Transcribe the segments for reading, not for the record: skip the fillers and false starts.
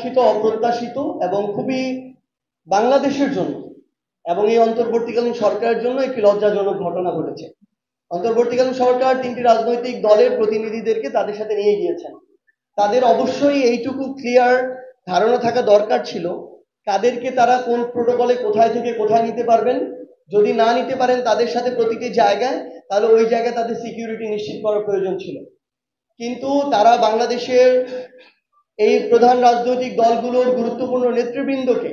অনাকাঙ্ক্ষিত, অপ্রত্যাশিত এবং খুবই বাংলাদেশের জন্য এবং এই অন্তর্বর্তীকালীন সরকারের জন্য একটি লজ্জাজনক ঘটনা ঘটেছে। অন্তর্বর্তীকালীন সরকার 3টি রাজনৈতিক দলের প্রতিনিধিদেরকে তাদের সাথে নিয়ে গিয়েছেন। তাদের অবশ্যই এইটুকু ক্লিয়ার ধারণা থাকা দরকার ছিল কাদেরকে তারা কোন প্রোটোকলে কোথায় থেকে কোথায় নিতে পারবেন। যদি না নিতে পারেন তাদের সাথে প্রতিটি জায়গায়, তাহলে ওই জায়গায় তাদের সিকিউরিটি নিশ্চিত করার প্রয়োজন ছিল। কিন্তু তারা বাংলাদেশের এই প্রধান রাজনৈতিক দলগুলোর গুরুত্বপূর্ণ নেতৃবৃন্দকে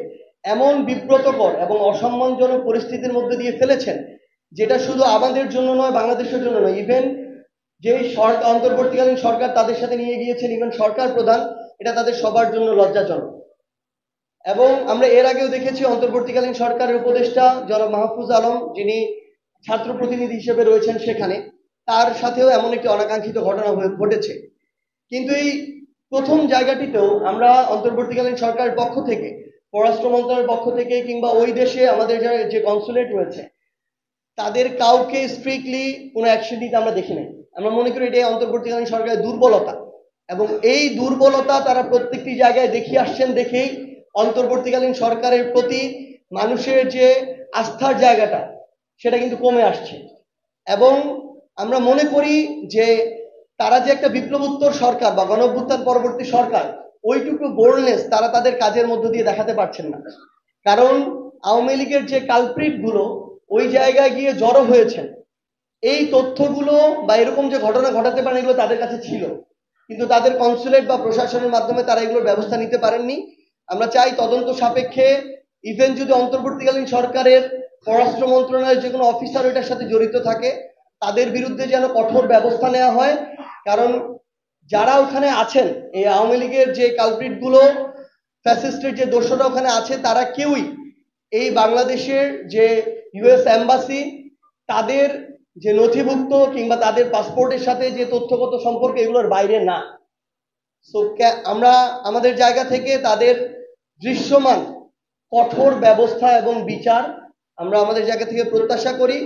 এমন বিব্রতকর এবং অসম্মানজনক পরিস্থিতির মধ্যে দিয়ে ফেলেছেন, যেটা শুধু আমাদের জন্য নয়, বাংলাদেশের জন্য নয়, ইভেন যে অন্তর্বর্তীকালীন সরকার তাদের সাথে নিয়ে গিয়েছেন, ইভেন সরকার প্রধান, এটা তাদের সবার জন্য লজ্জাজনক। এবং আমরা এর আগেও দেখেছি অন্তর্বর্তীকালীন সরকারের উপদেষ্টা জনাব মাহফুজ আলম, যিনি ছাত্র প্রতিনিধি হিসেবে রয়েছেন সেখানে, তার সাথেও এমন একটি অনাকাঙ্ক্ষিত ঘটনা ঘটেছে। কিন্তু এই প্রথম জায়গাটিতেও আমরা অন্তর্বর্তীকালীন সরকারের পক্ষ থেকে, পররাষ্ট্র মন্ত্রণালয়ের পক্ষ থেকে কিংবা ওই দেশে আমাদের যে কনসুলেট রয়েছে, তাদের কাউকে স্ট্রিক্টলি কোনো অ্যাকশন নিতে আমরা দেখি নাই। আমরা মনে করি এটাই অন্তর্বর্তীকালীন সরকারের দুর্বলতা, এবং এই দুর্বলতা তারা প্রত্যেকটি জায়গায় দেখিয়ে আসছেন। দেখেই অন্তর্বর্তীকালীন সরকারের প্রতি মানুষের যে আস্থার জায়গাটা, সেটা কিন্তু কমে আসছে। এবং আমরা মনে করি যে তারা যে একটা বিপ্লবোত্তর সরকার বা গণঅভ্যুত্থান পরবর্তী সরকার, ওইটুকু বোল্ডনেস তারা তাদের কাজের মধ্য দিয়ে দেখাতে পারছেন না। কারণ আওয়ামী লীগের যে কালপ্রিট গুলো ওই জায়গায় গিয়ে জড়ো হয়েছেন, এই তথ্যগুলো বা এরকম যে ঘটনা ঘটাতে পারেন এগুলো তাদের কাছে ছিল, কিন্তু তাদের কনসুলেট বা প্রশাসনের মাধ্যমে তারা এগুলোর ব্যবস্থা নিতে পারেননি। আমরা চাই তদন্ত সাপেক্ষে, ইভেন যদি অন্তর্বর্তীকালীন সরকারের পররাষ্ট্র মন্ত্রণালয়ের যে কোনো অফিসার এটার সাথে জড়িত থাকে, তাদের বিরুদ্ধে যেন কঠোর ব্যবস্থা নেওয়া হয়। কারণ যারা ওখানে আছেন, এই আওয়ামী লীগের যে কালপ্রিট গুলো, ফ্যাসিস্টের যে দোষরা ওখানে আছে, তারা কেউই এই বাংলাদেশের যে ইউএস এম্বাসি, তাদের যে নথিভুক্ত কিংবা তাদের পাসপোর্টের সাথে যে তথ্যগত সম্পর্ক, এগুলোর বাইরে না। সো আমরা আমাদের জায়গা থেকে তাদের দৃশ্যমান কঠোর ব্যবস্থা এবং বিচার আমরা আমাদের জায়গা থেকে প্রত্যাশা করি।